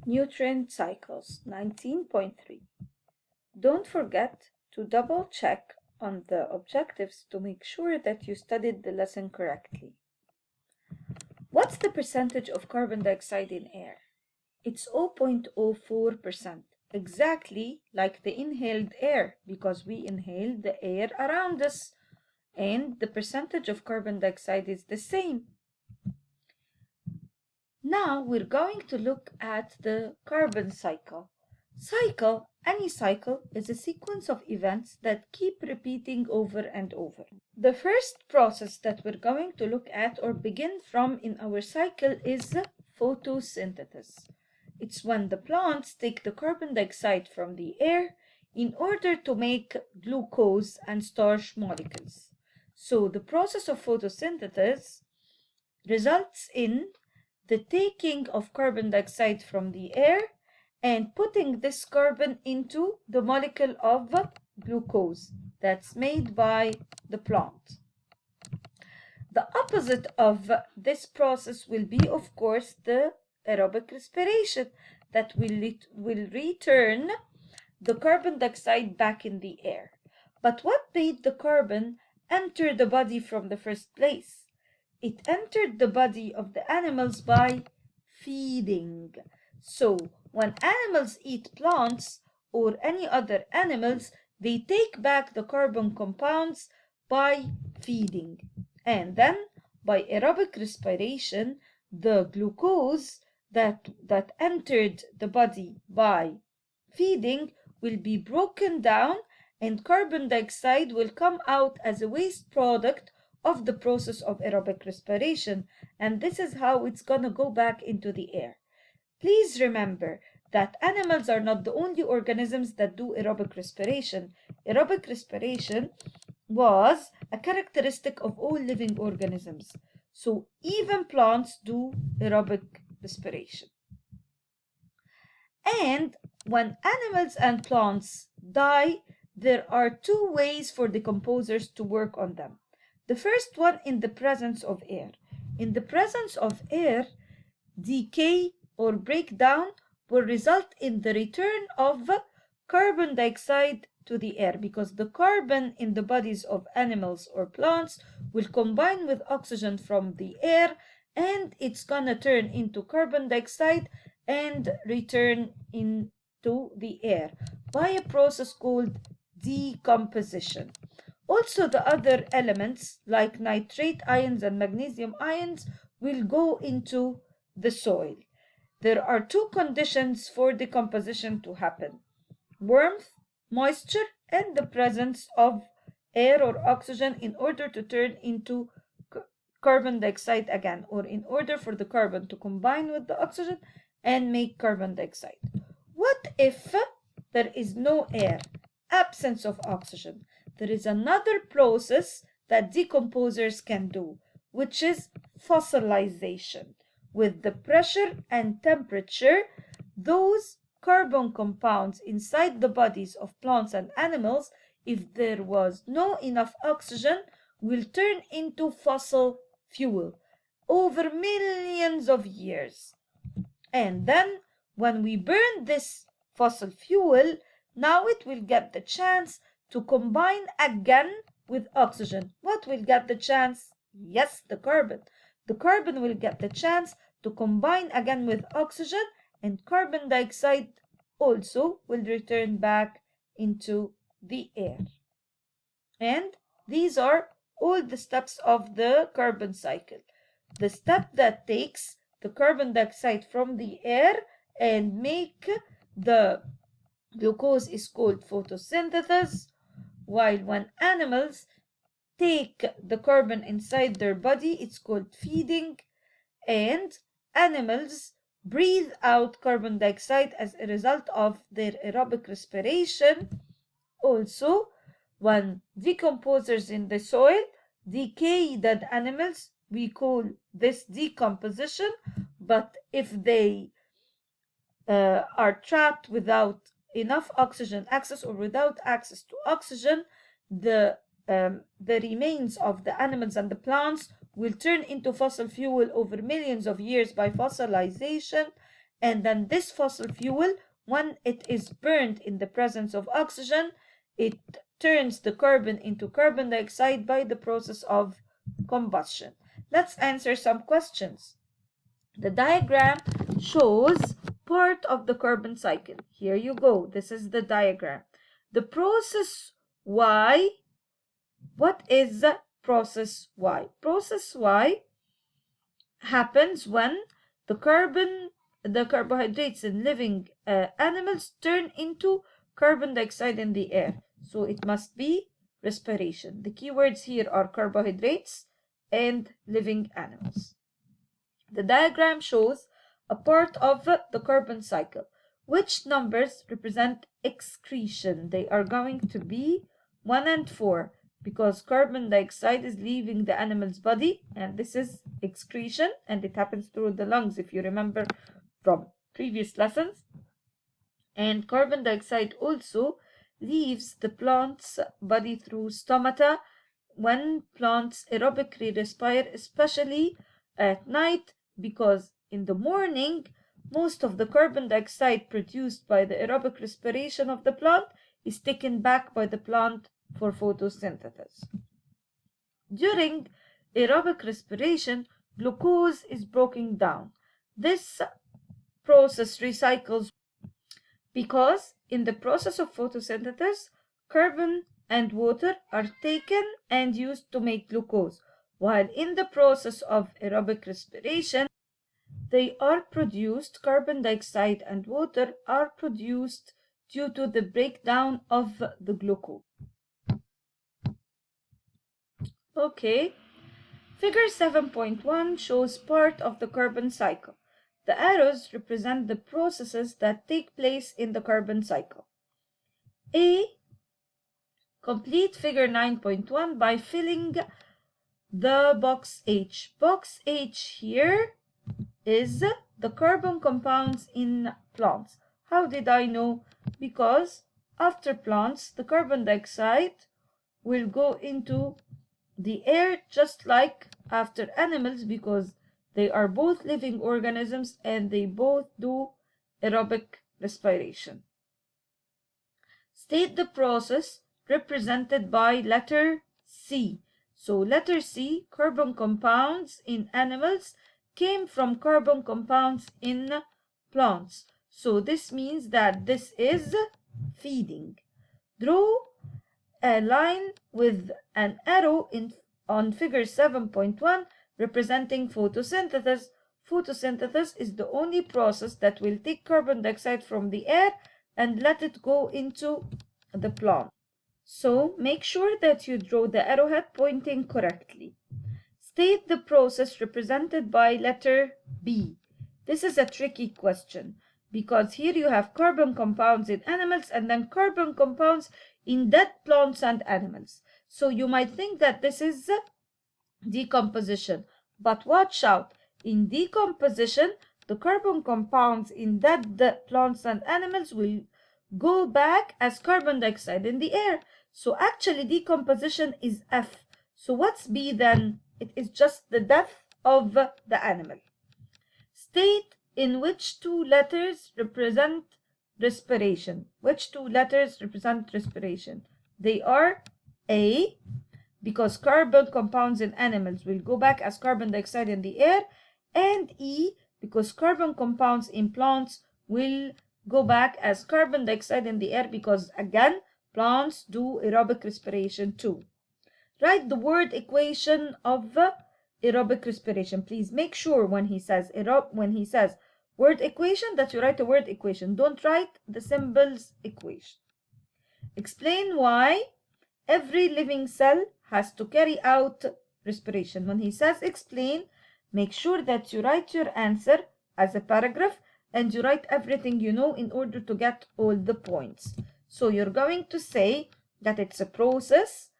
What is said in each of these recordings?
Nutrient cycles 19.3. Don't forget to double check on the objectives to make sure that you studied the lesson correctly. What's the percentage of carbon dioxide in air? It's 0.04%, exactly like the inhaled air, because we inhale the air around us, and the percentage of carbon dioxide is the same. Now we're going to look at the carbon cycle. Any cycle, is a sequence of events that keep repeating over and over. The first process that we're going to look at or begin from in our cycle is photosynthesis. It's when the plants take the carbon dioxide from the air in order to make glucose and starch molecules. So the process of photosynthesis results in the taking of carbon dioxide from the air and putting this carbon into the molecule of glucose that's made by the plant. The opposite of this process will be, of course, the aerobic respiration that will return the carbon dioxide back in the air. But what made the carbon enter the body from the first place? It entered the body of the animals by feeding. So when animals eat plants or any other animals, they take back the carbon compounds by feeding. And then by aerobic respiration, the glucose that entered the body by feeding will be broken down, and carbon dioxide will come out as a waste product of the process of aerobic respiration, and this is how it's going to go back into the air. Please remember that animals are not the only organisms that do aerobic respiration. Aerobic respiration was a characteristic of all living organisms. So even plants do aerobic respiration. And when animals and plants die, there are two ways for decomposers to work on them. The first one, in the presence of air. In the presence of air, decay or breakdown will result in the return of carbon dioxide to the air, because the carbon in the bodies of animals or plants will combine with oxygen from the air, and it's gonna turn into carbon dioxide and return into the air by a process called decomposition. Also, the other elements like nitrate ions and magnesium ions will go into the soil. There are two conditions for decomposition to happen: warmth, moisture, and the presence of air or oxygen in order to turn into carbon dioxide again, or in order for the carbon to combine with the oxygen and make carbon dioxide. What if there is no air, absence of oxygen? There is another process that decomposers can do, which is fossilization. With the pressure and temperature, those carbon compounds inside the bodies of plants and animals, if there was no enough oxygen, will turn into fossil fuel over millions of years. And then when we burn this fossil fuel, now it will get the chance to combine again with oxygen. What will get the chance? Yes, the carbon. The carbon will get the chance to combine again with oxygen, and carbon dioxide also will return back into the air. And these are all the steps of the carbon cycle. The step that takes the carbon dioxide from the air and make the glucose is called photosynthesis, while when animals take the carbon inside their body, it's called feeding, and animals breathe out carbon dioxide as a result of their aerobic respiration. Also, when decomposers in the soil decay dead animals, we call this decomposition, but if they are trapped without enough oxygen access or without access to oxygen, the remains of the animals and the plants will turn into fossil fuel over millions of years by fossilization, And then this fossil fuel, when it is burned in the presence of oxygen, it turns the carbon into carbon dioxide by the process of combustion. Let's answer some questions. The diagram shows part of the carbon cycle. Here you go. This is the diagram. The process Y. What is the process Y? Process Y happens when the carbohydrates in living animals turn into carbon dioxide in the air. So it must be respiration. The keywords here are carbohydrates and living animals. The diagram shows a part of the carbon cycle. Which numbers represent excretion? They are going to be 1 and 4 because carbon dioxide is leaving the animal's body, and this is excretion, and it happens through the lungs if you remember from previous lessons. And carbon dioxide also leaves the plant's body through stomata when plants aerobically respire, especially at night, because in the morning most of the carbon dioxide produced by the aerobic respiration of the plant is taken back by the plant for photosynthesis. During aerobic respiration, glucose is broken down. This process recycles because in the process of photosynthesis, carbon and water are taken and used to make glucose, while in the process of aerobic respiration, they are produced, carbon dioxide and water are produced due to the breakdown of the glucose. Okay, figure 7.1 shows part of the carbon cycle. The arrows represent the processes that take place in the carbon cycle. A. Complete figure 9.1 by filling the box H. Box H here is the carbon compounds in plants. How did I know? Because after plants, the carbon dioxide will go into the air just like after animals, because they are both living organisms and they both do aerobic respiration. State the process represented by letter C. So letter C, carbon compounds in animals came from carbon compounds in plants. So this means that this is feeding. Draw a line with an arrow on figure 7.1 representing photosynthesis. Photosynthesis is the only process that will take carbon dioxide from the air and let it go into the plant. So make sure that you draw the arrowhead pointing correctly. State the process represented by letter B. This is a tricky question because here you have carbon compounds in animals and then carbon compounds in dead plants and animals. So you might think that this is decomposition, but watch out. In decomposition, the carbon compounds in dead plants and animals will go back as carbon dioxide in the air. So actually decomposition is F. So what's B then? It is just the death of the animal. State in which two letters represent respiration. Which two letters represent respiration? They are A, because carbon compounds in animals will go back as carbon dioxide in the air, and E, because carbon compounds in plants will go back as carbon dioxide in the air, because again, plants do aerobic respiration too. Write the word equation of aerobic respiration. Please make sure when he says word equation that you write a word equation. Don't write the symbols equation. Explain why every living cell has to carry out respiration. When he says explain, make sure that you write your answer as a paragraph and you write everything you know in order to get all the points. So you're going to say that it's a process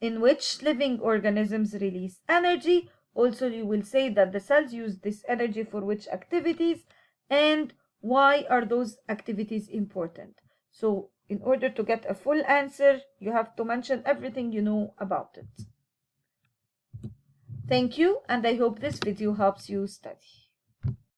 in which living organisms release energy. Also, you will say that the cells use this energy for which activities and why are those activities important. So in order to get a full answer, you have to mention everything you know about it. Thank you, and I hope this video helps you study.